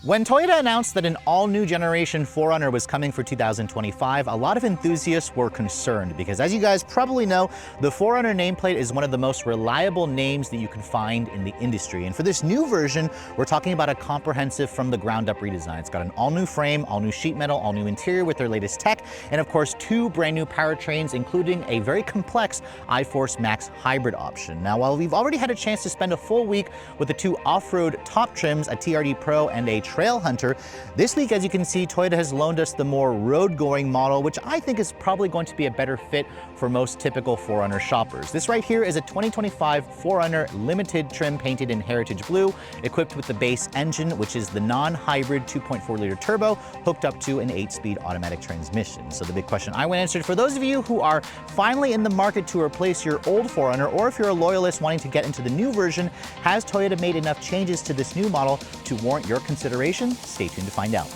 When Toyota announced that an all-new generation 4Runner was coming for 2025, a lot of enthusiasts were concerned because, as you guys probably know, the 4Runner nameplate is one of the most reliable names that you can find in the industry. And for this new version, we're talking about a comprehensive from-the-ground-up redesign. It's got an all-new frame, all-new sheet metal, all-new interior with their latest tech, and of course, two brand-new powertrains, including a very complex iForce Max hybrid option. Now, while we've already had a chance to spend a full week with the two off-road top trims, a TRD Pro and a Trailhunter, this week, as you can see, Toyota has loaned us the more road-going model, which I think is probably going to be a better fit for most typical 4Runner shoppers. This right here is a 2025 4Runner limited trim painted in heritage blue, equipped with the base engine, which is the non-hybrid 2.4-liter turbo, hooked up to an 8-speed automatic transmission. So the big question I want answered, for those of you who are finally in the market to replace your old 4Runner, or if you're a loyalist wanting to get into the new version, has Toyota made enough changes to this new model to warrant your consideration? Stay tuned to find out.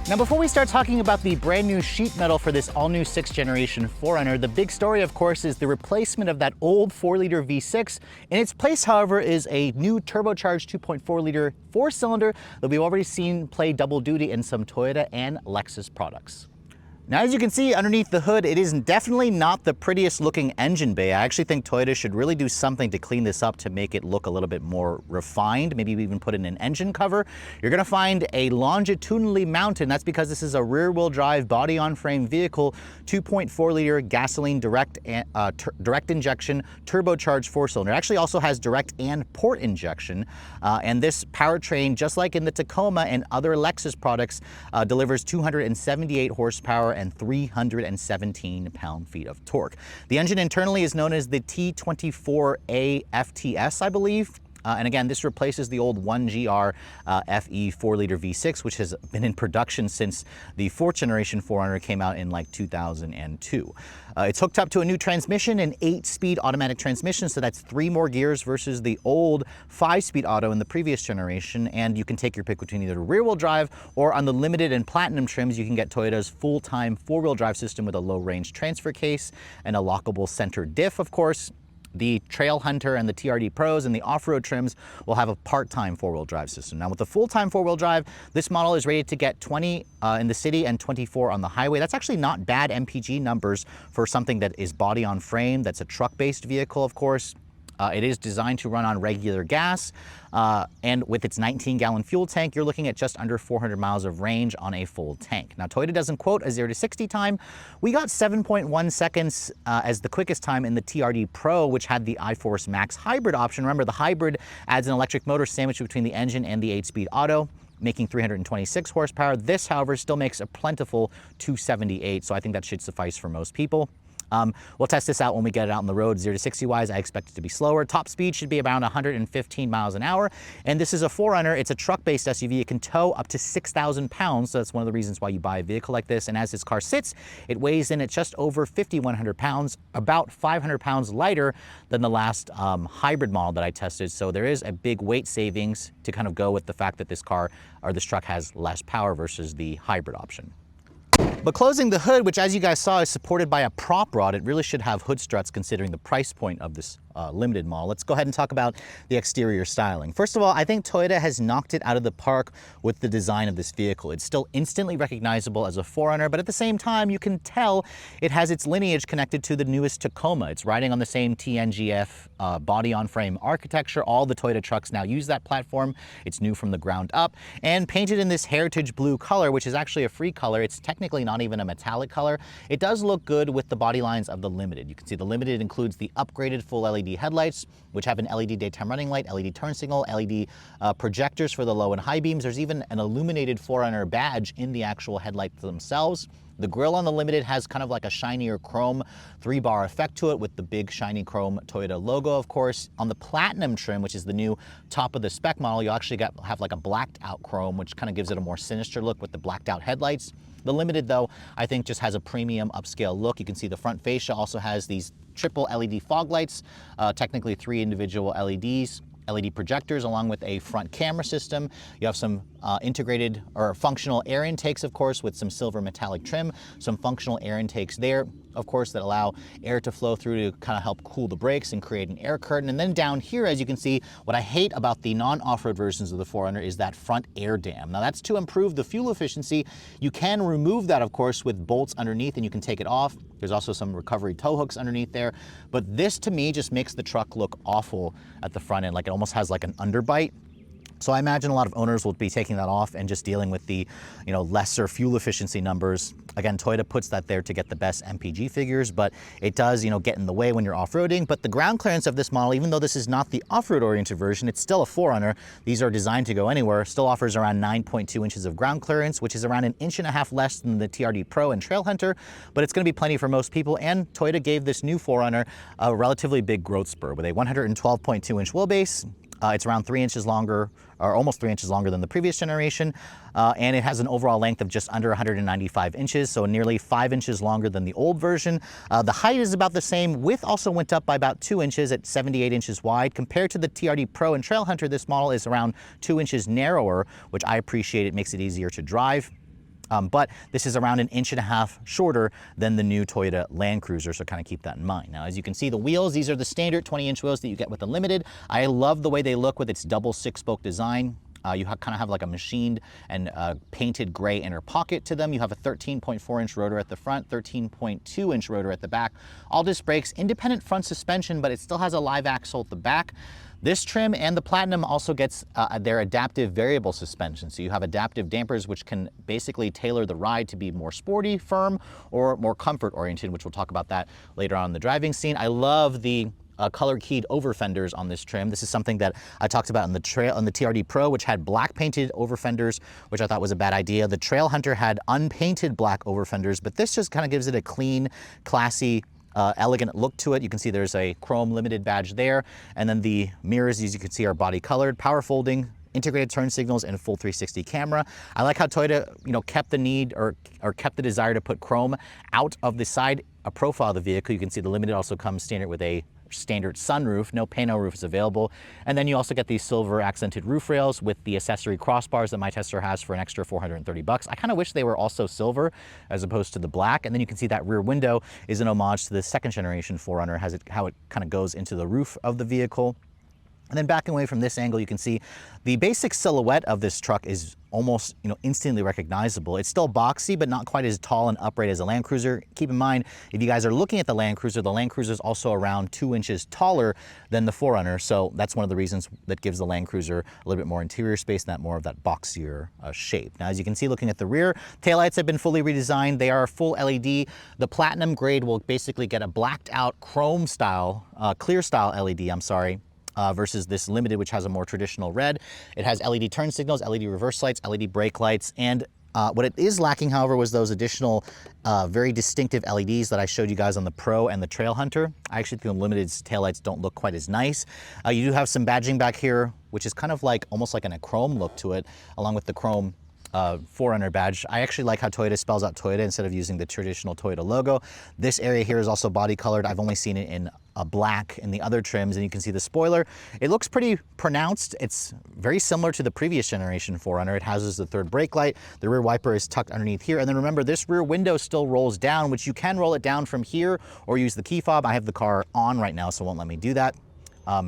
Now, before we start talking about the brand new sheet metal for this all-new 6th generation 4Runner, the big story, of course, is the replacement of that old 4-liter V6. In its place, however, is a new turbocharged 2.4-liter 4-cylinder that we've already seen play double duty in some Toyota and Lexus products. Now, as you can see underneath the hood, it is definitely not the prettiest looking engine bay. I actually think Toyota should really do something to clean this up to make it look a little bit more refined. Maybe even put in an engine cover. You're going to find a longitudinally mounted, and that's because this is a rear-wheel drive body-on-frame vehicle, 2.4-liter gasoline direct injection turbocharged 4-cylinder. It actually also has direct and port injection, and this powertrain, just like in the Tacoma and other Lexus products, delivers 278 horsepower and 317 pound-feet of torque. The engine internally is known as the T24A FTS, I believe. And again, this replaces the old 1GR FE 4-liter V6, which has been in production since the 4th generation 4Runner came out in like 2002. It's hooked up to a new transmission, an 8-speed automatic transmission, so that's 3 more gears versus the old 5-speed auto in the previous generation. And you can take your pick between either rear-wheel drive or, on the limited and platinum trims, you can get Toyota's full-time 4-wheel drive system with a low-range transfer case and a lockable center diff, of course. The Trailhunter and the TRD Pros and the off-road trims will have a part-time 4-wheel drive system. Now, with the full-time 4-wheel drive, this model is rated to get 20 in the city and 24 on the highway. That's actually not bad MPG numbers for something that is body-on-frame. That's a truck-based vehicle, of course. It is designed to run on regular gas, and with its 19-gallon fuel tank, you're looking at just under 400 miles of range on a full tank. Now, Toyota doesn't quote a 0 to 60 time. We got 7.1 seconds as the quickest time in the TRD Pro, which had the iForce Max hybrid option. Remember, the hybrid adds an electric motor sandwiched between the engine and the 8-speed auto, making 326 horsepower. This, however, still makes a plentiful 278, so I think that should suffice for most people. We'll test this out when we get it out on the road. 0 to 60 wise, I expect it to be slower. Top speed should be around 115 miles an hour. And this is a 4Runner. It's a truck-based SUV. It can tow up to 6,000 pounds. So that's one of the reasons why you buy a vehicle like this. And as this car sits, it weighs in at just over 5,100 pounds, about 500 pounds lighter than the last hybrid model that I tested. So there is a big weight savings to kind of go with the fact that this car or this truck has less power versus the hybrid option. But closing the hood, which as you guys saw is supported by a prop rod, it really should have hood struts considering the price point of this limited model. Let's go ahead and talk about the exterior styling. First of all, I think Toyota has knocked it out of the park with the design of this vehicle. It's still instantly recognizable as a 4Runner, but at the same time, you can tell it has its lineage connected to the newest Tacoma. It's riding on the same TNGF body-on-frame architecture. All the Toyota trucks now use that platform. It's new from the ground up and painted in this heritage blue color, which is actually a free color. It's technically not even a metallic color. It does look good with the body lines of the Limited. You can see the Limited includes the upgraded full LED headlights, which have an LED daytime running light, LED turn signal, LED projectors for the low and high beams. There's even an illuminated 4Runner badge in the actual headlights themselves. The grille on the Limited has kind of like a shinier chrome 3-bar effect to it with the big shiny chrome Toyota logo, of course. On the Platinum trim, which is the new top of the spec model, you actually have like a blacked out chrome, which kind of gives it a more sinister look with the blacked out headlights. The Limited, though, I think just has a premium upscale look. You can see the front fascia also has these triple LED fog lights, technically 3 individual LEDs. LED projectors along with a front camera system. You have some integrated or functional air intakes, of course, with some silver metallic trim, some functional air intakes there, of course, that allow air to flow through to kind of help cool the brakes and create an air curtain. And then down here, as you can see, what I hate about the non-off-road versions of the 4Runner is that front air dam. Now that's to improve the fuel efficiency. You can remove that, of course, with bolts underneath, and you can take it off. There's also some recovery tow hooks underneath there. But this, to me, just makes the truck look awful at the front end, like it almost has like an underbite. So I imagine a lot of owners will be taking that off and just dealing with the, lesser fuel efficiency numbers. Again, Toyota puts that there to get the best MPG figures, but it does, get in the way when you're off-roading. But the ground clearance of this model, even though this is not the off-road oriented version, it's still a 4Runner. These are designed to go anywhere. Still offers around 9.2 inches of ground clearance, which is around 1.5 inches less than the TRD Pro and Trailhunter, but it's going to be plenty for most people. And Toyota gave this new 4Runner a relatively big growth spur with a 112.2 inch wheelbase. It's around 3 inches longer, or almost 3 inches longer than the previous generation, and it has an overall length of just under 195 inches, so nearly 5 inches longer than the old version. The height is about the same. Width also went up by about 2 inches at 78 inches wide. Compared to the TRD Pro and Trailhunter, this model is around 2 inches narrower, which I appreciate. It makes it easier to drive. But this is around 1.5 inches shorter than the new Toyota Land Cruiser, so kind of keep that in mind. Now, as you can see, the wheels, these are the standard 20-inch wheels that you get with the Limited. I love the way they look with its double 6-spoke design. You kind of have like a machined and painted gray inner pocket to them. You have a 13.4-inch rotor at the front, 13.2-inch rotor at the back. All disc brakes, independent front suspension, but it still has a live axle at the back. This trim and the Platinum also gets their adaptive variable suspension. So you have adaptive dampers, which can basically tailor the ride to be more sporty, firm, or more comfort oriented, which we'll talk about that later on in the driving scene. I love the color keyed over fenders on this trim. This is something that I talked about in the TRD Pro, which had black painted over fenders, which I thought was a bad idea. The Trailhunter had unpainted black over fenders, but this just kind of gives it a clean, classy, elegant look to it. You can see there's a chrome Limited badge there, and then the mirrors, as you can see, are body colored, power folding, integrated turn signals, and a full 360 camera. I like how Toyota, kept the need or kept the desire to put chrome out of the side profile of the vehicle. You can see the Limited also comes standard with a standard sunroof. No pano roof is available. And then you also get these silver accented roof rails with the accessory crossbars that my tester has for an extra $430. I kind of wish they were also silver as opposed to the black. And then you can see that rear window is an homage to the second generation 4Runner, how it kind of goes into the roof of the vehicle. And then backing away from this angle, you can see the basic silhouette of this truck is almost, instantly recognizable. It's still boxy, but not quite as tall and upright as a Land Cruiser. Keep in mind, if you guys are looking at the Land Cruiser is also around 2 inches taller than the 4Runner. So that's one of the reasons that gives the Land Cruiser a little bit more interior space, and more of that boxier shape. Now, as you can see, looking at the rear, taillights have been fully redesigned. They are full LED. The Platinum grade will basically get a blacked out chrome style, clear style LED, versus this Limited, which has a more traditional red. It has LED turn signals, LED reverse lights, LED brake lights, and what it is lacking, however, was those additional very distinctive LEDs that I showed you guys on the Pro and the Trailhunter. I actually think the Limited's taillights don't look quite as nice. You do have some badging back here, which is kind of like almost like a chrome look to it, along with the chrome 4Runner badge. I actually like how Toyota spells out Toyota instead of using the traditional Toyota logo. This area here is also body colored. I've only seen it in black in the other trims, and you can see the spoiler. It looks pretty pronounced. It's very similar to the previous generation 4Runner. It houses the third brake light. The rear wiper is tucked underneath here. And then remember, this rear window still rolls down, which you can roll it down from here or use the key fob. I have the car on right now, so it won't let me do that.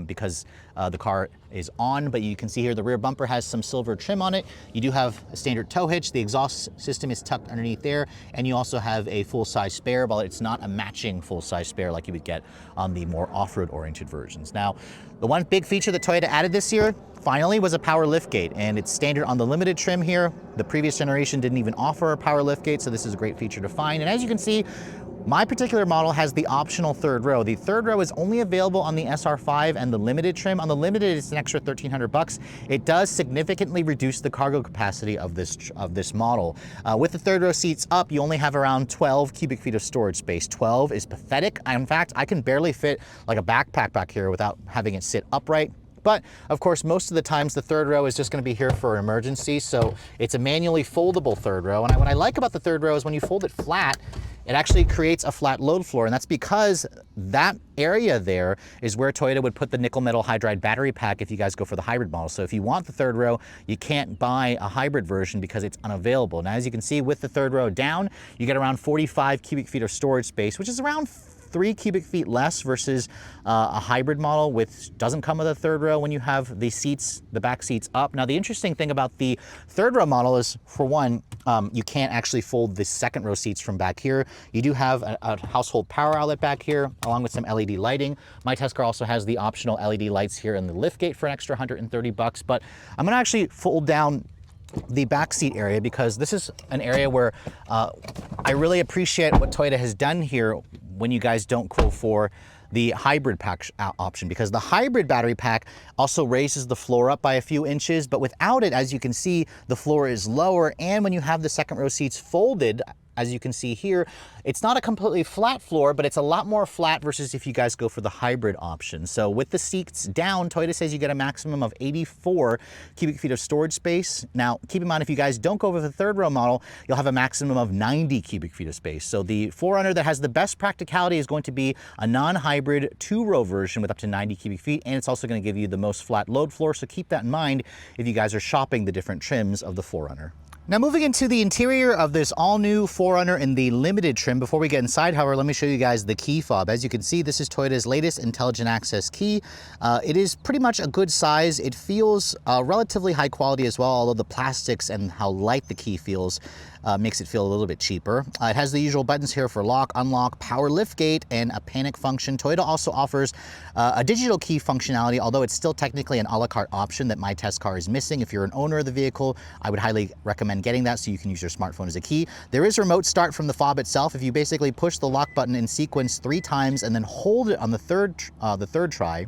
Because the car is on, but you can see here the rear bumper has some silver trim on it. You do have a standard tow hitch. The exhaust system is tucked underneath there, and you also have a full-size spare, but it's not a matching full-size spare like you would get on the more off-road oriented versions. Now, the one big feature that Toyota added this year, finally, was a power liftgate, and it's standard on the Limited trim here. The previous generation didn't even offer a power liftgate, so this is a great feature to find. And as you can see, my particular model has the optional third row. The third row is only available on the SR5 and the Limited trim. On the Limited, it's an extra $1,300. It does significantly reduce the cargo capacity of this model. With the third row seats up, you only have around 12 cubic feet of storage space. 12 is pathetic. In fact, I can barely fit like a backpack back here without having it sit upright. But of course, most of the times the third row is just going to be here for an emergency, so it's a manually foldable third row. And what I like about the third row is when you fold it flat, it actually creates a flat load floor, and that's because that area there is where Toyota would put the nickel metal hydride battery pack if you guys go for the hybrid model. So if you want the third row, you can't buy a hybrid version because it's unavailable. Now, as you can see, with the third row down, you get around 45 cubic feet of storage space, which is around 3 cubic feet less versus a hybrid model, which doesn't come with a third row when you have the seats, the back seats up. Now, the interesting thing about the third row model is, for one, you can't actually fold the second row seats from back here. You do have a household power outlet back here, along with some LED lighting. My test car also has the optional LED lights here in the liftgate for an extra $130, but I'm gonna actually fold down the back seat area because this is an area where I really appreciate what Toyota has done here when you guys don't go for the hybrid pack option, because the hybrid battery pack also raises the floor up by a few inches, but without it, as you can see, the floor is lower, and when you have the second row seats folded, as you can see here, it's not a completely flat floor, but it's a lot more flat versus if you guys go for the hybrid option. So with the seats down, Toyota says you get a maximum of 84 cubic feet of storage space. Now, keep in mind, if you guys don't go with the third row model, you'll have a maximum of 90 cubic feet of space. So the 4Runner that has the best practicality is going to be a non-hybrid 2-row version with up to 90 cubic feet, and it's also going to give you the most flat load floor. So keep that in mind if you guys are shopping the different trims of the 4Runner. Now, moving into the interior of this all-new 4Runner in the limited trim. Before we get inside, however, let me show you guys the key fob. As you can see, this is Toyota's latest intelligent access key. It is pretty much a good size. It feels relatively high quality as well, although the plastics and how light the key feels makes it feel a little bit cheaper. It has the usual buttons here for lock, unlock, power liftgate, and a panic function. Toyota also offers a digital key functionality, although it's still technically an a la carte option that my test car is missing. If you're an owner of the vehicle, I would highly recommend getting that so you can use your smartphone as a key. There is remote start from the fob itself. If you basically push the lock button in sequence 3 times and then hold it on the third try,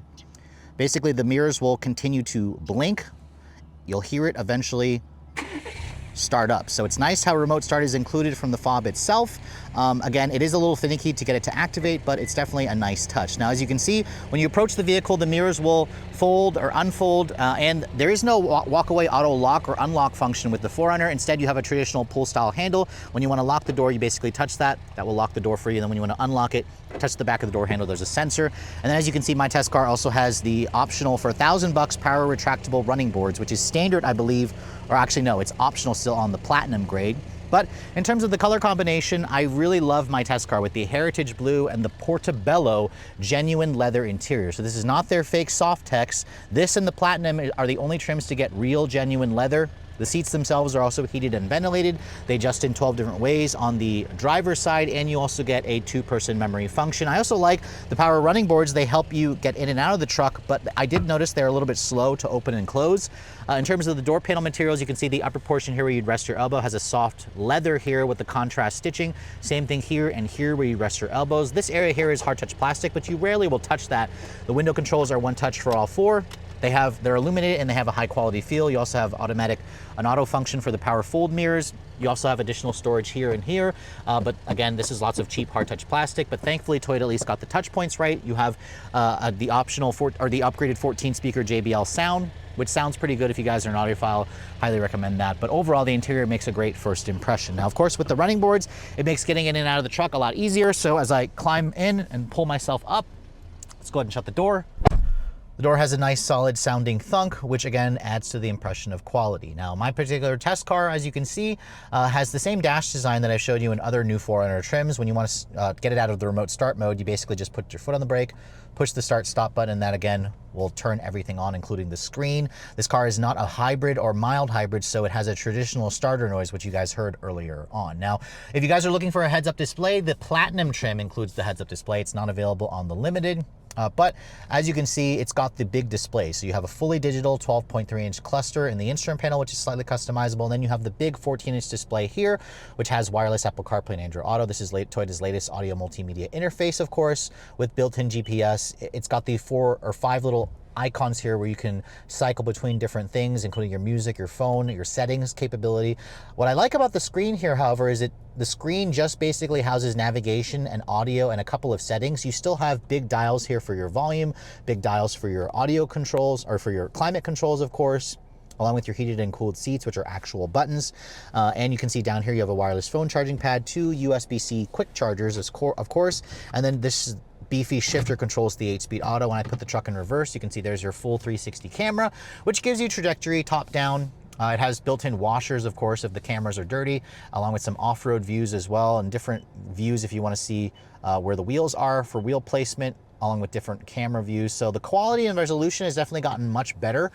basically the mirrors will continue to blink. You'll hear it eventually start up. So it's nice how remote start is included from the fob itself. Again, it is a little finicky to get it to activate, but it's definitely a nice touch. Now, as you can see, when you approach the vehicle, the mirrors will fold or unfold, and there is no walk-away auto lock or unlock function with the 4Runner. Instead, you have a traditional pull-style handle. When you want to lock the door, you basically touch that. That will lock the door for you. And then when you want to unlock it, touch the back of the door handle. There's a sensor. And then, as you can see, my test car also has the optional, for $1,000, power retractable running boards, which is standard, I believe, or actually no, it's optional still on the platinum grade. But in terms of the color combination, I really love my test car with the heritage blue and the portobello genuine leather interior. So this is not their fake Softex. This and the platinum are the only trims to get real genuine leather. The seats themselves are also heated and ventilated. They adjust in 12 different ways on the driver's side, and you also get a 2-person memory function. I also like the power running boards. They help you get in and out of the truck, but I did notice they're a little bit slow to open and close. In terms of the door panel materials, you can see the upper portion here where you'd rest your elbow has a soft leather here with the contrast stitching. Same thing here and here where you rest your elbows. This area here is hard touch plastic, but you rarely will touch that. The window controls are one touch for all 4. They're illuminated and they have a high quality feel. You also have an auto function for the power fold mirrors. You also have additional storage here and here. But again, this is lots of cheap hard touch plastic, but thankfully Toyota at least got the touch points right. You have the optional the upgraded 14 speaker JBL sound, which sounds pretty good if you guys are an audiophile. Highly recommend that. But overall, the interior makes a great first impression. Now, of course, with the running boards, it makes getting in and out of the truck a lot easier. So as I climb in and pull myself up, let's go ahead and shut the door. The door has a nice solid sounding thunk, which again adds to the impression of quality. Now, my particular test car, as you can see, has the same dash design that I've showed you in other new 4Runner trims. When you want to get it out of the remote start mode, you basically just put your foot on the brake, push the start stop button, and that again will turn everything on, including the screen. This car is not a hybrid or mild hybrid, so it has a traditional starter noise, which you guys heard earlier on. Now, if you guys are looking for a heads-up display, the Platinum trim includes the heads-up display. It's not available on the Limited. But as you can see, it's got the big display. So you have a fully digital 12.3-inch cluster in the instrument panel, which is slightly customizable. And then you have the big 14-inch display here, which has wireless Apple CarPlay and Android Auto. This is Toyota's latest audio multimedia interface, of course, with built-in GPS. It's got the 4 or 5 little icons here where you can cycle between different things, including your music, your phone, your settings capability. What I like about the screen here, however, is the screen just basically houses navigation and audio and a couple of settings. You still have big dials here for your volume, big dials for your audio controls, or for your climate controls, of course. along with your heated and cooled seats, which are actual buttons. And you can see down here you have a wireless phone charging pad, 2 USB-C quick chargers, of course, and then this beefy shifter controls the 8-speed auto. When I put the truck in reverse, you can see there's your full 360 camera, which gives you trajectory top down. It has built-in washers, of course, if the cameras are dirty, along with some off-road views as well, and different views if you want to see where the wheels are for wheel placement, along with different camera views. So the quality and resolution has definitely gotten much better.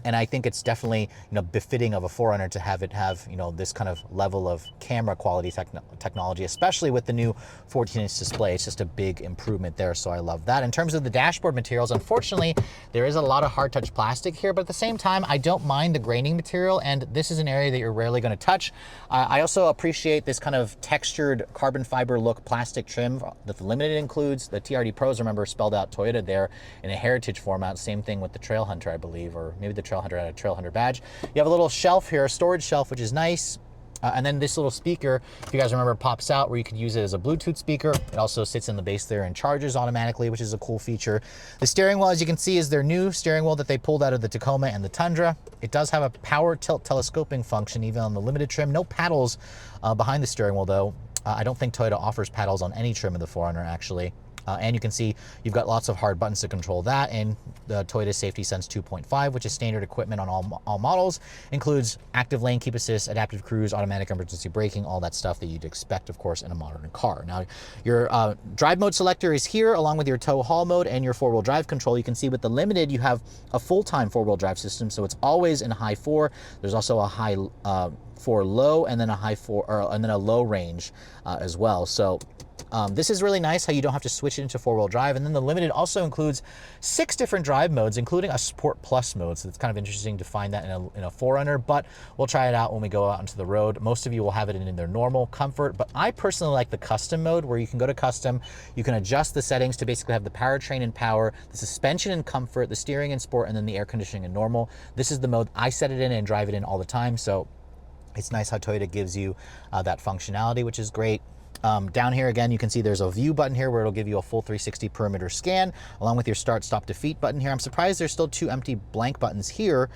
And I think it's definitely, befitting of a 4Runner to have it have, this kind of level of camera quality technology, especially with the new 14-inch display. It's just a big improvement there, so I love that. In terms of the dashboard materials, unfortunately, there is a lot of hard touch plastic here, but at the same time, I don't mind the graining material, and this is an area that you're rarely going to touch. I also appreciate this kind of textured carbon fiber look plastic trim that the Limited includes. The TRD Pros, remember, spelled out Toyota there in a heritage format. Same thing with the Trailhunter, I believe, or maybe the Trailhunter had a Trailhunter badge. You have a little shelf here, a storage shelf, which is nice. And then this little speaker, if you guys remember, pops out where you could use it as a Bluetooth speaker. It also sits in the base there and charges automatically, which is a cool feature. The steering wheel, as you can see, is their new steering wheel that they pulled out of the Tacoma and the Tundra. It does have a power tilt telescoping function, even on the Limited trim. No paddles behind the steering wheel, though. I don't think Toyota offers paddles on any trim of the 4Runner, actually. And you can see you've got lots of hard buttons to control that, and the Toyota Safety Sense 2.5, which is standard equipment on all models, includes active lane keep assist, adaptive cruise, automatic emergency braking, all that stuff that you'd expect, of course, in a modern car. Now, your drive mode selector is here, along with your tow haul mode and your 4-wheel drive control. You can see with the Limited, you have a full-time 4-wheel drive system, so it's always in high 4. There's also a high 4 low, and then a high 4, and then a low range as well. So this is really nice how you don't have to switch it into 4-wheel drive. And then the Limited also includes 6 different drive modes, including a Sport Plus mode. So it's kind of interesting to find that in a 4Runner, but we'll try it out when we go out into the road. Most of you will have it in their normal comfort, but I personally like the custom mode, where you can go to custom, you can adjust the settings to basically have the powertrain in power, the suspension in comfort, the steering in sport, and then the air conditioning in normal. This is the mode I set it in and drive it in all the time. So it's nice how Toyota gives you that functionality, which is great. Down here again, you can see there's a view button here where it'll give you a full 360 perimeter scan, along with your start, stop, defeat button here. I'm surprised there's still 2 empty blank buttons here,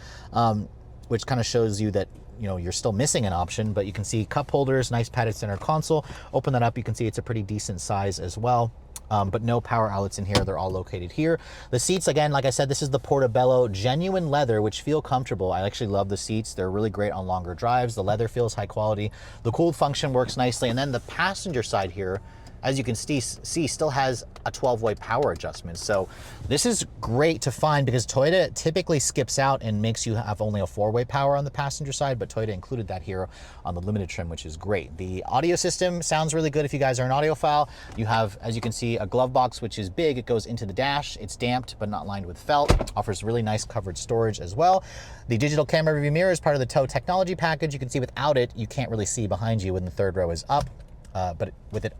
which kind of shows you that you're still missing an option. But you can see cup holders, nice padded center console. Open that up, you can see it's a pretty decent size as well. But no power outlets in here. They're all located here. The seats, again, like I said, this is the Portobello genuine leather, which feel comfortable. I actually love the seats. They're really great on longer drives. The leather feels high quality. The cooled function works nicely. And then the passenger side here, as you can see, still has a 12-way power adjustment. So this is great to find, because Toyota typically skips out and makes you have only a 4-way power on the passenger side, but Toyota included that here on the Limited trim, which is great. The audio system sounds really good if you guys are an audiophile. You have, as you can see, a glove box, which is big. It goes into the dash. It's damped, but not lined with felt. Offers really nice covered storage as well. The digital camera review mirror is part of the tow technology package. You can see without it, you can't really see behind you when the 3rd row is up, but with it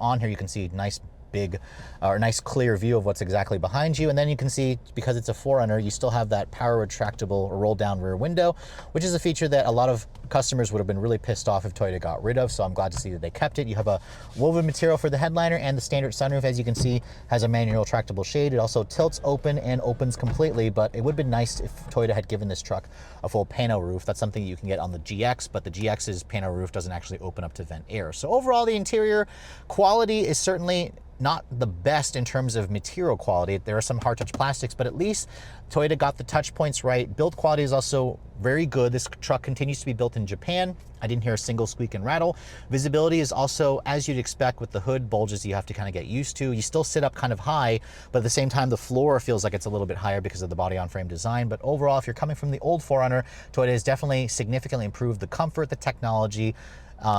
on here, you can see nice big or nice clear view of what's exactly behind you. And then you can see, because it's a 4Runner, you still have that power retractable or roll down rear window, which is a feature that a lot of customers would have been really pissed off if Toyota got rid of. So I'm glad to see that they kept it. You have a woven material for the headliner, and the standard sunroof, as you can see, has a manual retractable shade. It also tilts open and opens completely, but it would have been nice if Toyota had given this truck a full pano roof. That's something you can get on the GX, but the GX's pano roof doesn't actually open up to vent air. So overall, the interior quality is certainly not the best in terms of material quality. There are some hard touch plastics, but at least Toyota got the touch points right. Build quality is also very good. This truck continues to be built in Japan. I didn't hear a single squeak and rattle. Visibility is also, as you'd expect, with the hood bulges you have to kind of get used to. You still sit up kind of high, but at the same time, the floor feels like it's a little bit higher because of the body on frame design. But overall, if you're coming from the old 4Runner, Toyota has definitely significantly improved the comfort, the technology,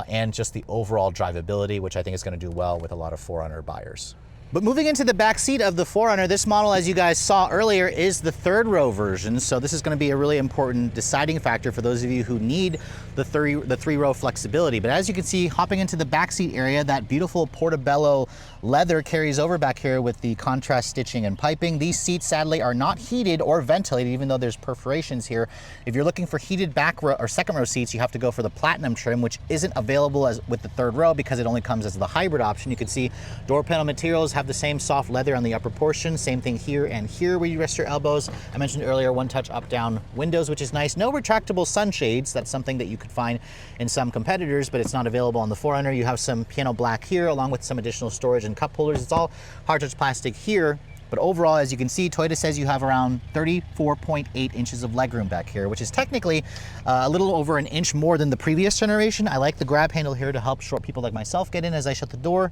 and just the overall drivability, which I think is going to do well with a lot of 4Runner buyers. But moving into the back seat of the 4Runner, this model, as you guys saw earlier, is the 3rd row version. So this is going to be a really important deciding factor for those of you who need the 3-row flexibility. But as you can see, hopping into the back seat area, that beautiful Portobello leather carries over back here with the contrast stitching and piping. These seats, sadly, are not heated or ventilated, even though there's perforations here. If you're looking for heated back row or 2nd row seats, you have to go for the Platinum trim, which isn't available as with the 3rd row because it only comes as the hybrid option. You can see door panel materials have the same soft leather on the upper portion, same thing here and here where you rest your elbows. I mentioned earlier, one-touch up-down windows, which is nice. No retractable sunshades. That's something that you could find in some competitors, but it's not available on the 4Runner. You have some piano black here, along with some additional storage and cup holders. It's all hard touch plastic here. But overall, as you can see, Toyota says you have around 34.8 inches of legroom back here, which is technically a little over an inch more than the previous generation. I like the grab handle here to help short people like myself get in as I shut the door.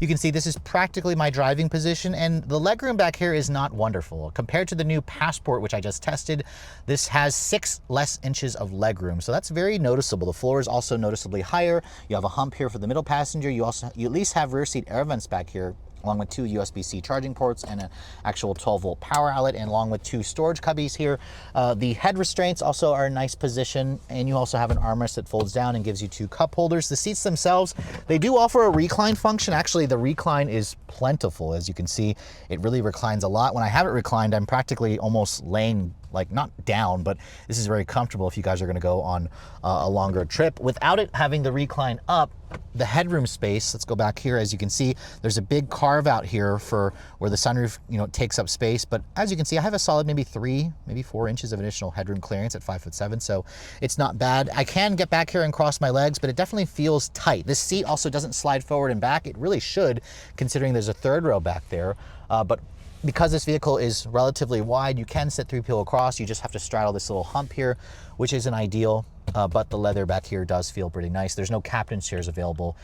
You can see this is practically my driving position, and the legroom back here is not wonderful. Compared to the new Passport, which I just tested, this has 6 less inches of legroom, so that's very noticeable. The floor is also noticeably higher. You have a hump here for the middle passenger. You at least have rear seat air vents back here, along with 2 USB-C charging ports and an actual 12-volt power outlet, and along with 2 storage cubbies here. The head restraints also are a nice position, and you also have an armrest that folds down and gives you 2 cup holders. The seats themselves, they do offer a recline function. Actually, the recline is plentiful. As you can see, it really reclines a lot. When I have it reclined, I'm practically almost laying, like, not down, but this is very comfortable if you guys are going to go on a longer trip. Without it having the recline up, the headroom space, let's go back here. As you can see, there's a big carve out here for where the sunroof, takes up space. But as you can see, I have a solid maybe 3, maybe 4 inches of additional headroom clearance at 5'7", so it's not bad. I can get back here and cross my legs, but it definitely feels tight. This seat also doesn't slide forward and back. It really should, considering there's a third row back there. But because this vehicle is relatively wide, you can sit 3 people across. You just have to straddle this little hump here, which isn't ideal, but the leather back here does feel pretty nice. There's no captain's chairs available.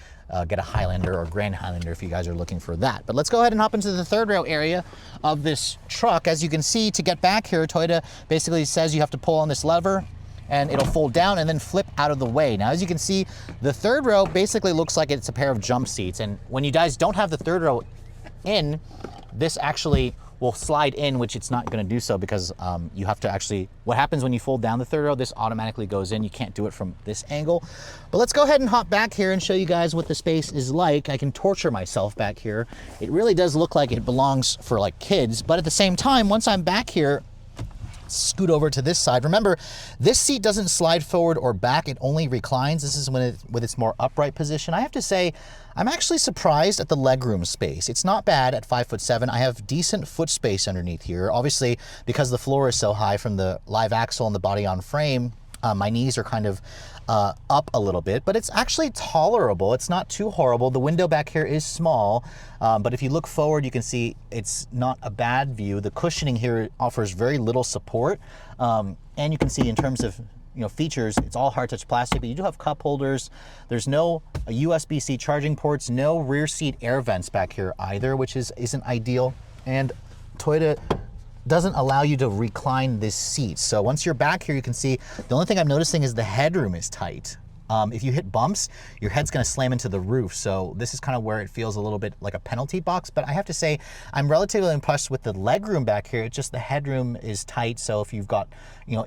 Get a Highlander or Grand Highlander if you guys are looking for that. But let's go ahead and hop into the third row area of this truck. As you can see, to get back here, Toyota basically says you have to pull on this lever and it'll fold down and then flip out of the way. Now, as you can see, the third row basically looks like it's a pair of jump seats. And when you guys don't have the third row in, this actually will slide in, which it's not going to do so because you have to actually, what happens when you fold down the third row, this automatically goes in. You can't do it from this angle. But let's go ahead and hop back here and show you guys what the space is like. I can torture myself back here. It really does look like it belongs for like kids, but at the same time, once I'm back here, scoot over to this side. Remember, this seat doesn't slide forward or back, it only reclines. This is when it with its more upright position. I have to say, I'm actually surprised at the legroom space. It's not bad at 5'7". I have decent foot space underneath here. Obviously, because the floor is so high from the live axle and the body on frame, my knees are kind of up a little bit, but it's actually tolerable. It's not too horrible. The window back here is small, but if you look forward, you can see it's not a bad view. The cushioning here offers very little support, and you can see in terms of features, it's all hard touch plastic, but you do have cup holders. There's no USB-C charging ports, no rear seat air vents back here either, which isn't ideal. And Toyota doesn't allow you to recline this seat. So once you're back here, you can see the only thing I'm noticing is the headroom is tight. If you hit bumps, your head's gonna slam into the roof. So this is kind of where it feels a little bit like a penalty box, but I have to say, I'm relatively impressed with the legroom back here. It's just the headroom is tight. So if you've got,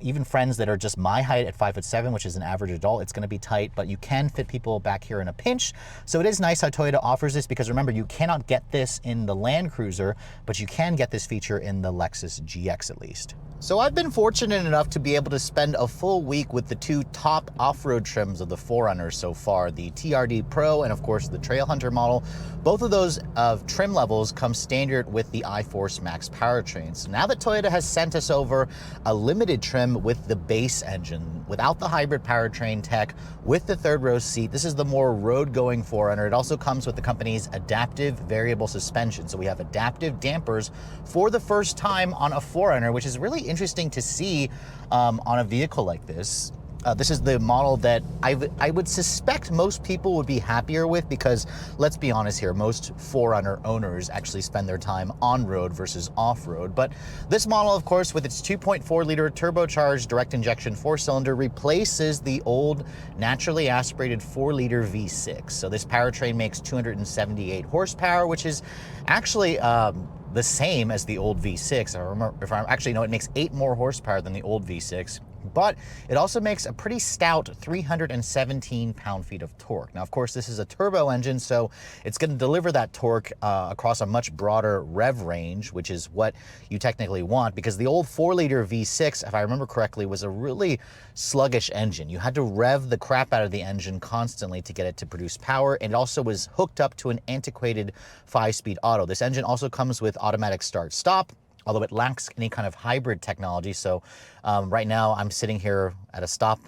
even friends that are just my height at 5'7", which is an average adult, it's gonna be tight, but you can fit people back here in a pinch. So it is nice how Toyota offers this, because remember, you cannot get this in the Land Cruiser, but you can get this feature in the Lexus GX at least. So I've been fortunate enough to be able to spend a full week with the 2 top off-road trims of the 4Runner so far, the TRD Pro and of course the Trailhunter model. Both of those trim levels come standard with the iForce Max powertrain. So now that Toyota has sent us over a limited trim with the base engine, without the hybrid powertrain tech, with the third row seat, this is the more road-going 4Runner. It also comes with the company's adaptive variable suspension. So we have adaptive dampers for the first time on a 4Runner, which is really interesting to see on a vehicle like this. This is the model that I would suspect most people would be happier with, because let's be honest here, most 4Runner owners actually spend their time on-road versus off-road. But this model, of course, with its 2.4-liter turbocharged direct injection 4-cylinder, replaces the old naturally aspirated 4-liter V6. So this powertrain makes 278 horsepower, which is actually the same as the old V6. It makes 8 more horsepower than the old V6. but it also makes a pretty stout 317 pound-feet of torque. Now, of course, this is a turbo engine, so it's going to deliver that torque across a much broader rev range, which is what you technically want, because the old 4-liter V6, if I remember correctly, was a really sluggish engine. You had to rev the crap out of the engine constantly to get it to produce power, and it also was hooked up to an antiquated 5-speed auto. This engine also comes with automatic start-stop, although it lacks any kind of hybrid technology. So right now I'm sitting here at a stop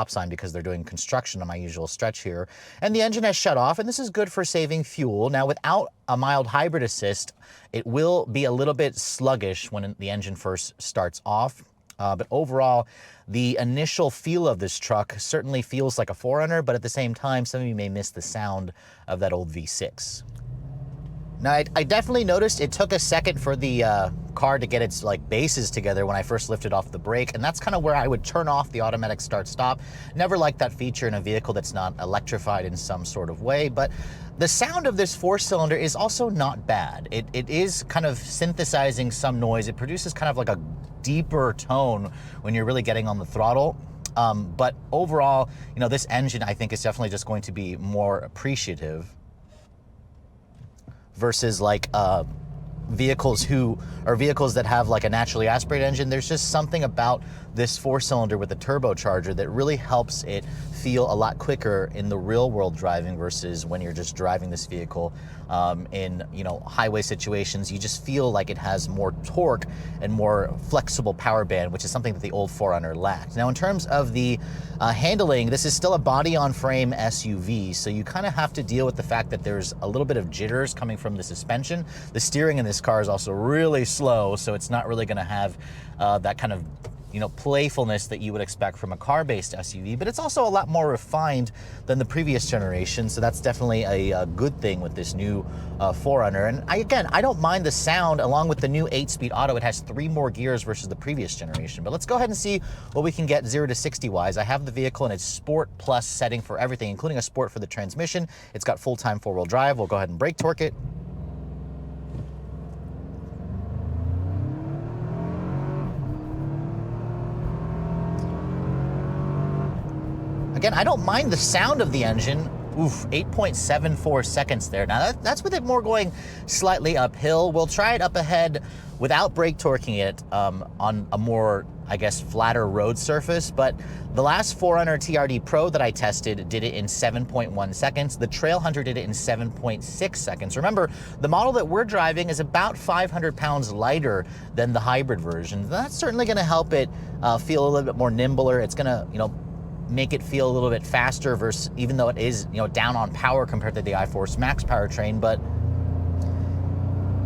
sign because they're doing construction on my usual stretch here. And the engine has shut off, and this is good for saving fuel. Now, without a mild hybrid assist, it will be a little bit sluggish when the engine first starts off. But overall, the initial feel of this truck certainly feels like a 4Runner, but at the same time, some of you may miss the sound of that old V6. Now, I definitely noticed it took a second for the car to get its bases together when I first lifted off the brake, and that's kind of where I would turn off the automatic start-stop. Never liked that feature in a vehicle that's not electrified in some sort of way, but the sound of this 4-cylinder is also not bad. It is kind of synthesizing some noise. It produces kind of like a deeper tone when you're really getting on the throttle. But overall, this engine, I think, is definitely just going to be more appreciative versus vehicles that have a naturally aspirated engine. There's just something about this 4-cylinder with a turbocharger that really helps it feel a lot quicker in the real world driving versus when you're just driving this vehicle in highway situations. You just feel like it has more torque and more flexible power band, which is something that the old 4Runner lacked. Now, in terms of the handling, this is still a body-on-frame SUV, so you kind of have to deal with the fact that there's a little bit of jitters coming from the suspension. The steering in this car is also really slow, so it's not really going to have that kind of playfulness that you would expect from a car-based SUV, but it's also a lot more refined than the previous generation, so that's definitely a good thing with this new 4Runner. And I don't mind the sound. Along with the new 8-speed auto, it has 3 more gears versus the previous generation. But let's go ahead and see what we can get 0 to 60 wise. I have the vehicle in its Sport Plus setting for everything, including a Sport for the transmission. It's got full-time 4-wheel drive. We'll go ahead and brake torque it. Again, I don't mind the sound of the engine. Oof, 8.74 seconds there. Now that's with it more going slightly uphill. We'll try it up ahead without brake torquing it on a more, flatter road surface. But the last 4Runner TRD Pro that I tested did it in 7.1 seconds. The Trailhunter did it in 7.6 seconds. Remember, the model that we're driving is about 500 pounds lighter than the hybrid version. That's certainly going to help it feel a little bit more nimbler. It's going to, make it feel a little bit faster versus, even though it is, down on power compared to the iForce Max powertrain. But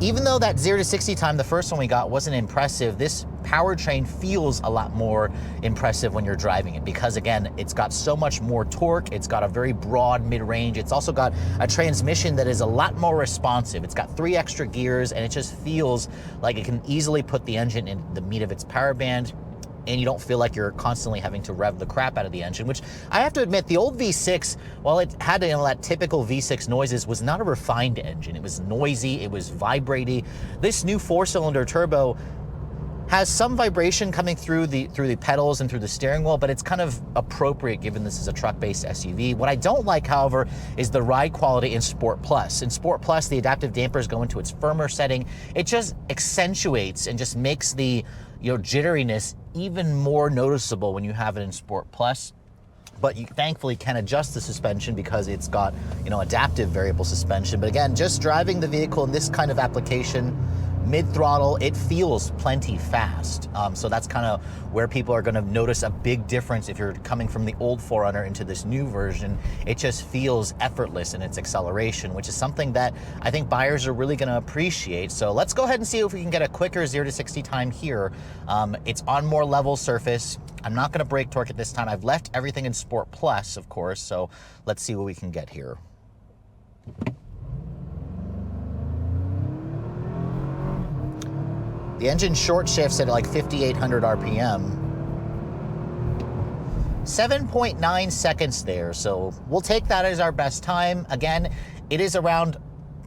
even though that 0 to 60 time, the first one we got, wasn't impressive, this powertrain feels a lot more impressive when you're driving it because, again, it's got so much more torque. It's got a very broad mid-range. It's also got a transmission that is a lot more responsive. It's got 3 extra gears, and it just feels like it can easily put the engine in the meat of its power band, and you don't feel like you're constantly having to rev the crap out of the engine, which I have to admit, the old V6, while it had that typical V6 noises, was not a refined engine. It was noisy, it was vibrating. This new 4-cylinder turbo has some vibration coming through the pedals and through the steering wheel, but it's kind of appropriate given this is a truck-based SUV. What I don't like, however, is the ride quality in Sport Plus. In Sport Plus, the adaptive dampers go into its firmer setting. It just accentuates and just makes the jitteriness even more noticeable when you have it in Sport Plus. But you thankfully can adjust the suspension because it's got adaptive variable suspension. But again, just driving the vehicle in this kind of application, mid-throttle, it feels plenty fast. So that's kind of where people are going to notice a big difference if you're coming from the old 4Runner into this new version. It just feels effortless in its acceleration, which is something that I think buyers are really going to appreciate. So let's go ahead and see if we can get a quicker 0 to 60 time here. It's on more level surface. I'm not going to brake torque it this time. I've left everything in Sport Plus, of course, so let's see what we can get here. The engine short shifts at 5,800 RPM. 7.9 seconds there, so we'll take that as our best time. Again, it is around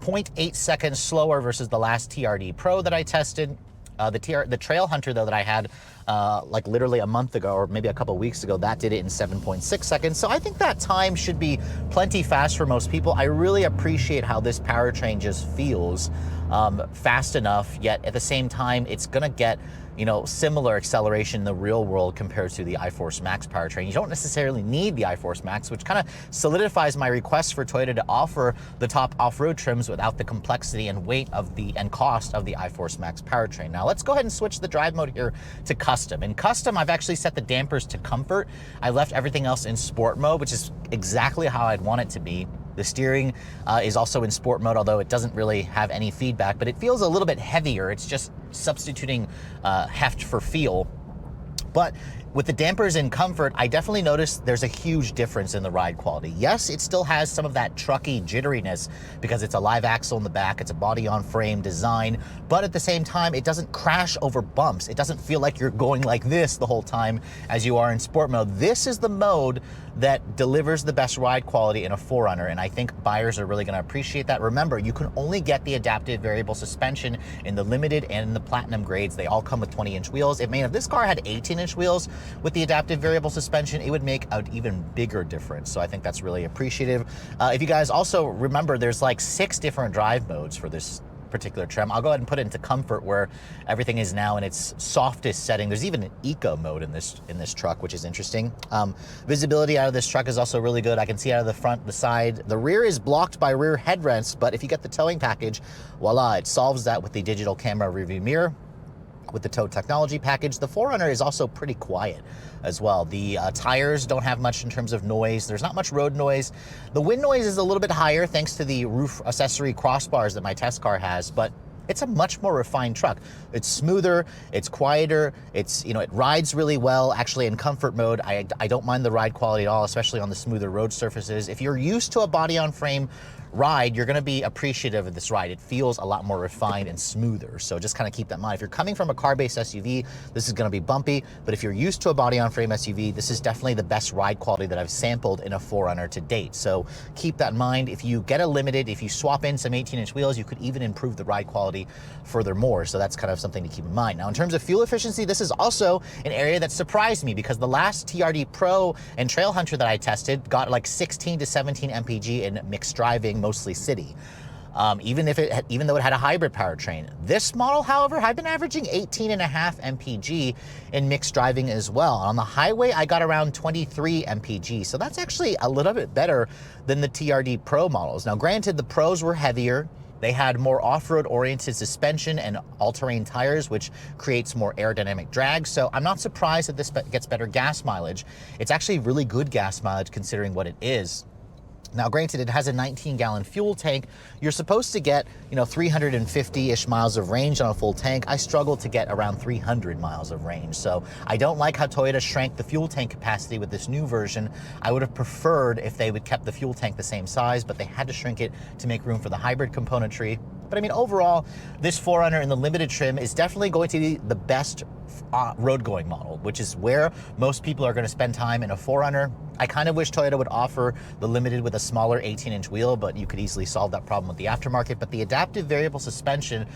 0.8 seconds slower versus the last TRD Pro that I tested. The Trailhunter, though, that I had like literally a month ago or maybe a couple weeks ago, that did it in 7.6 seconds. So I think that time should be plenty fast for most people. I really appreciate how this powertrain just feels fast enough, yet at the same time, it's gonna get, you know, similar acceleration in the real world compared to the iForce Max powertrain. You don't necessarily need the iForce Max, which kind of solidifies my request for Toyota to offer the top off-road trims without the complexity and weight of and cost of the iForce Max powertrain. Now let's go ahead and switch the drive mode here to custom. In custom, I've actually set the dampers to comfort. I left everything else in sport mode, which is exactly how I'd want it to be. The steering is also in sport mode, although it doesn't really have any feedback, but it feels a little bit heavier. It's just substituting heft for feel. But with the dampers in comfort, I definitely noticed there's a huge difference in the ride quality. Yes, it still has some of that trucky jitteriness because it's a live axle in the back, it's a body-on-frame design, but at the same time, it doesn't crash over bumps. It doesn't feel like you're going like this the whole time as you are in sport mode. This is the mode that delivers the best ride quality in a 4Runner, and I think buyers are really gonna appreciate that. Remember, you can only get the adaptive variable suspension in the limited and in the platinum grades. They all come with 20-inch wheels. If this car had 18-inch wheels with the adaptive variable suspension, it would make an even bigger difference. So I think that's really appreciative. If you guys also remember, there's like 6 different drive modes for this particular trim. I'll go ahead and put it into comfort where everything is now in its softest setting. There's even an eco mode in this truck, which is interesting. Visibility out of this truck is also really good. I can see out of the front, the side. The rear is blocked by rear headrests, but if you get the towing package, voila, it solves that with the digital camera rearview mirror. With the tow technology package, the 4Runner is also pretty quiet as well. The tires don't have much in terms of noise. There's not much road noise. The wind noise is a little bit higher thanks to the roof accessory crossbars that my test car has, but it's a much more refined truck. It's smoother, it's quieter, it's, you know, it rides really well. Actually, in comfort mode, I don't mind the ride quality at all, especially on the smoother road surfaces. If you're used to a body-on-frame ride, you're gonna be appreciative of this ride. It feels a lot more refined and smoother. So just kind of keep that in mind. If you're coming from a car-based SUV, this is gonna be bumpy, but if you're used to a body-on-frame SUV, this is definitely the best ride quality that I've sampled in a 4Runner to date. So keep that in mind. If you get a limited, if you swap in some 18-inch wheels, you could even improve the ride quality furthermore. So that's kind of something to keep in mind. Now, in terms of fuel efficiency, this is also an area that surprised me because the last TRD Pro and Trailhunter that I tested got like 16 to 17 mpg in mixed driving, mostly city. Even though it had a hybrid powertrain. This model, however, I've been averaging 18.5 mpg in mixed driving as well. On the highway, I got around 23 mpg. So that's actually a little bit better than the TRD Pro models. Now, granted, the Pros were heavier. They had more off-road oriented suspension and all-terrain tires, which creates more aerodynamic drag. So I'm not surprised that this gets better gas mileage. It's actually really good gas mileage considering what it is. Now, granted, it has a 19-gallon fuel tank. You're supposed to get, 350-ish miles of range on a full tank. I struggled to get around 300 miles of range. So I don't like how Toyota shrank the fuel tank capacity with this new version. I would have preferred if they would kept the fuel tank the same size, but they had to shrink it to make room for the hybrid componentry. But I mean, overall, this 4Runner in the limited trim is definitely going to be the best road-going model, which is where most people are going to spend time in a 4Runner. I kind of wish Toyota would offer the limited with a smaller 18-inch wheel, but you could easily solve that problem with the aftermarket. But the adaptive variable suspension,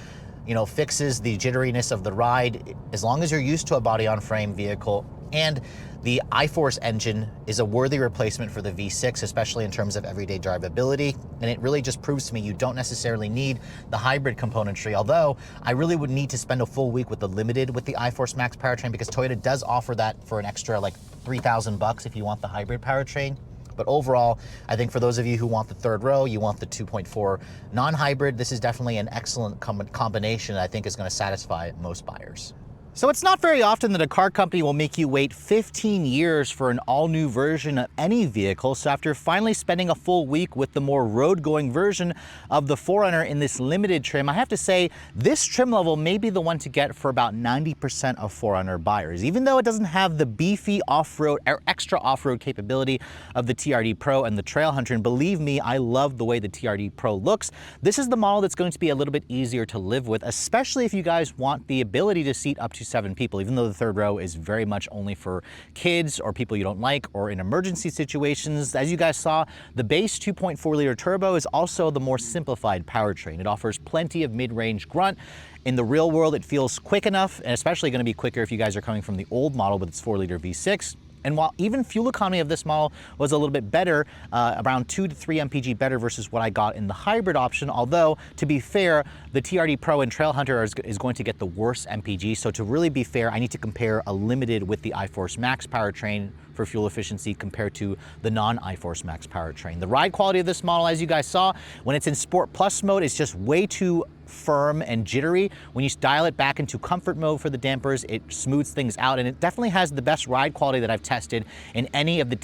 fixes the jitteriness of the ride. As long as you're used to a body-on-frame vehicle, and the iForce engine is a worthy replacement for the V6, especially in terms of everyday drivability. And it really just proves to me you don't necessarily need the hybrid componentry, although I really would need to spend a full week with the limited with the iForce Max powertrain, because Toyota does offer that for an extra like $3,000 if you want the hybrid powertrain. But overall, I think for those of you who want the third row, you want the 2.4 non-hybrid, this is definitely an excellent combination that I think is going to satisfy most buyers. So it's not very often that a car company will make you wait 15 years for an all-new version of any vehicle. So after finally spending a full week with the more road-going version of the 4Runner in this limited trim, I have to say this trim level may be the one to get for about 90% of 4Runner buyers. Even though it doesn't have the beefy off-road or extra off-road capability of the TRD Pro and the Trailhunter, and believe me, I love the way the TRD Pro looks, this is the model that's going to be a little bit easier to live with, especially if you guys want the ability to seat up to 7 people, even though the third row is very much only for kids or people you don't like or in emergency situations. As you guys saw, the base 2.4-liter turbo is also the more simplified powertrain. It offers plenty of mid-range grunt. In the real world, it feels quick enough, and especially going to be quicker if you guys are coming from the old model with its 4-liter V6. And while even fuel economy of this model was a little bit better, around 2 to 3 mpg better versus what I got in the hybrid option, although to be fair, the TRD Pro and Trailhunter is going to get the worst mpg. So to really be fair, I need to compare a limited with the iForce Max powertrain for fuel efficiency compared to the non-iForce Max powertrain. The ride quality of this model, as you guys saw, when it's in Sport Plus mode, it's just way too firm and jittery. When you dial it back into comfort mode for the dampers, it smooths things out, and it definitely has the best ride quality that I've tested in any of the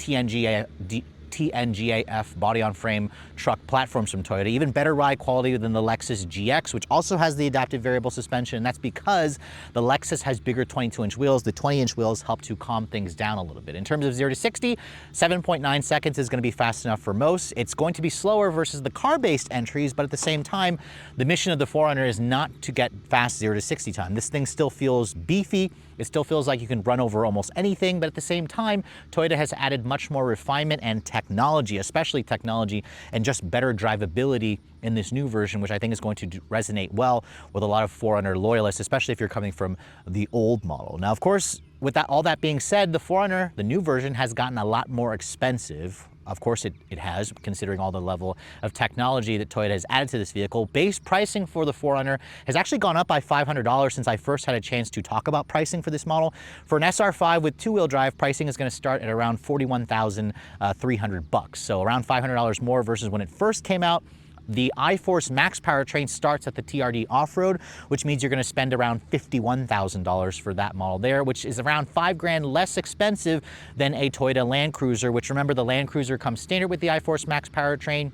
TNGA-F body-on-frame truck platforms from Toyota. Even better ride quality than the Lexus GX, which also has the adaptive variable suspension, and that's because the Lexus has bigger 22-inch wheels. The 20-inch wheels help to calm things down a little bit. In terms of 0 to 60, 7.9 seconds is going to be fast enough for most. It's going to be slower versus the car-based entries, but at the same time, the mission of the 4Runner is not to get fast 0 to 60 time. This thing still feels beefy. It still feels like you can run over almost anything, but at the same time, Toyota has added much more refinement and technology, especially technology, and just better drivability in this new version, which I think is going to resonate well with a lot of 4Runner loyalists, especially if you're coming from the old model. Now, of course, with all that being said, the 4Runner, the new version, has gotten a lot more expensive. Of course it has, considering all the level of technology that Toyota has added to this vehicle. Base pricing for the 4Runner has actually gone up by $500 since I first had a chance to talk about pricing for this model. For an SR5 with two-wheel drive, pricing is going to start at around $41,300, so around $500 more versus when it first came out. The iForce Max powertrain starts at the TRD Off-Road, which means you're going to spend around $51,000 for that model there, which is around $5,000 less expensive than a Toyota Land Cruiser, which, remember, the Land Cruiser comes standard with the iForce Max powertrain.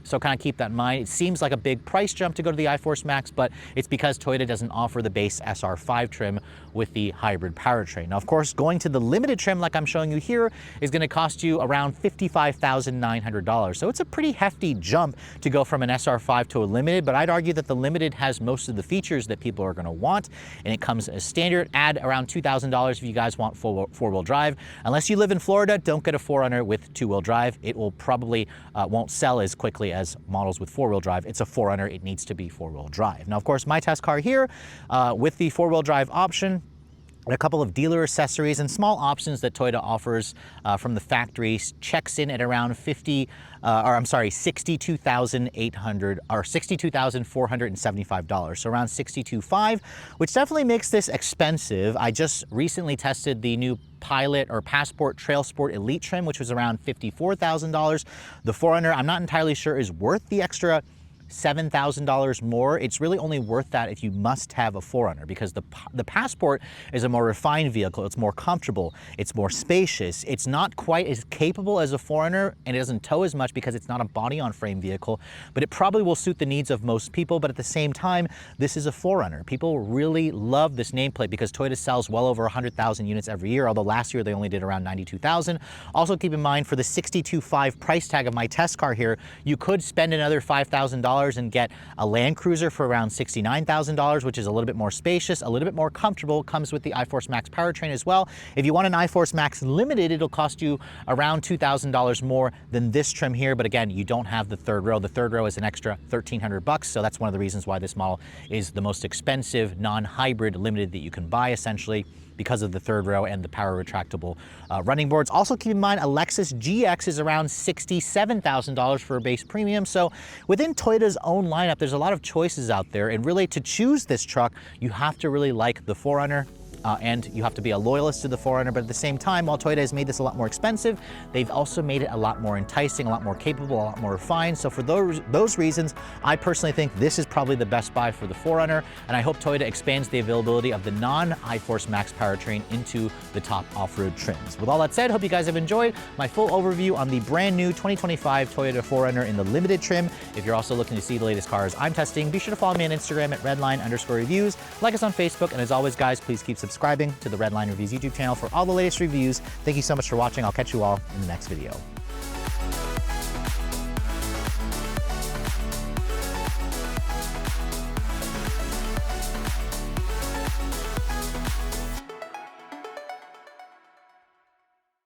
So kind of keep that in mind. It seems like a big price jump to go to the iForce Max, but it's because Toyota doesn't offer the base SR5 trim with the hybrid powertrain. Now, of course, going to the limited trim like I'm showing you here is going to cost you around $55,900. So it's a pretty hefty jump to go from an SR5 to a limited, but I'd argue that the limited has most of the features that people are going to want, and it comes as standard. Add around $2,000 if you guys want four-wheel drive. Unless you live in Florida, don't get a 4Runner with two-wheel drive. It will probably won't sell as quickly as models with four-wheel drive. It's a 4Runner, it needs to be four-wheel drive. Now, of course, my test car here with the four-wheel drive option, and a couple of dealer accessories and small options that Toyota offers from the factory checks in at around $62,800 or $62,475, so around $62,500, which definitely makes this expensive. I just recently tested the new Pilot or Passport Trail Sport Elite trim, which was around $54,000. The 4Runner, I'm not entirely sure is worth the extra $7,000 more. It's really only worth that if you must have a 4Runner, because the Passport is a more refined vehicle. It's more comfortable. It's more spacious. It's not quite as capable as a 4Runner, and it doesn't tow as much because it's not a body-on-frame vehicle, but it probably will suit the needs of most people. But at the same time, this is a 4Runner. People really love this nameplate because Toyota sells well over 100,000 units every year, although last year they only did around 92,000. Also keep in mind, for the $62,500 price tag of my test car here, you could spend another $5,000 and get a Land Cruiser for around $69,000, which is a little bit more spacious, a little bit more comfortable, comes with the iForce Max powertrain as well. If you want an iForce Max Limited, it'll cost you around $2,000 more than this trim here, but again, you don't have the third row. The third row is an extra $1,300, so that's one of the reasons why this model is the most expensive non-hybrid Limited that you can buy, essentially, because of the third row and the power retractable running boards. Also keep in mind, a Lexus GX is around $67,000 for a base premium. So within Toyota's own lineup, there's a lot of choices out there. And really, to choose this truck, you have to really like the 4Runner. And you have to be a loyalist to the 4Runner, but at the same time, while Toyota has made this a lot more expensive, they've also made it a lot more enticing, a lot more capable, a lot more refined. So for those reasons, I personally think this is probably the best buy for the 4Runner, and I hope Toyota expands the availability of the non-iForce Max powertrain into the top off-road trims. With all that said, hope you guys have enjoyed my full overview on the brand new 2025 Toyota 4Runner in the limited trim. If you're also looking to see the latest cars I'm testing, be sure to follow me on Instagram at redline_reviews, like us on Facebook, and as always, guys, please keep subscribing to the Redline Reviews YouTube channel for all the latest reviews. Thank you so much for watching. I'll catch you all in the next video.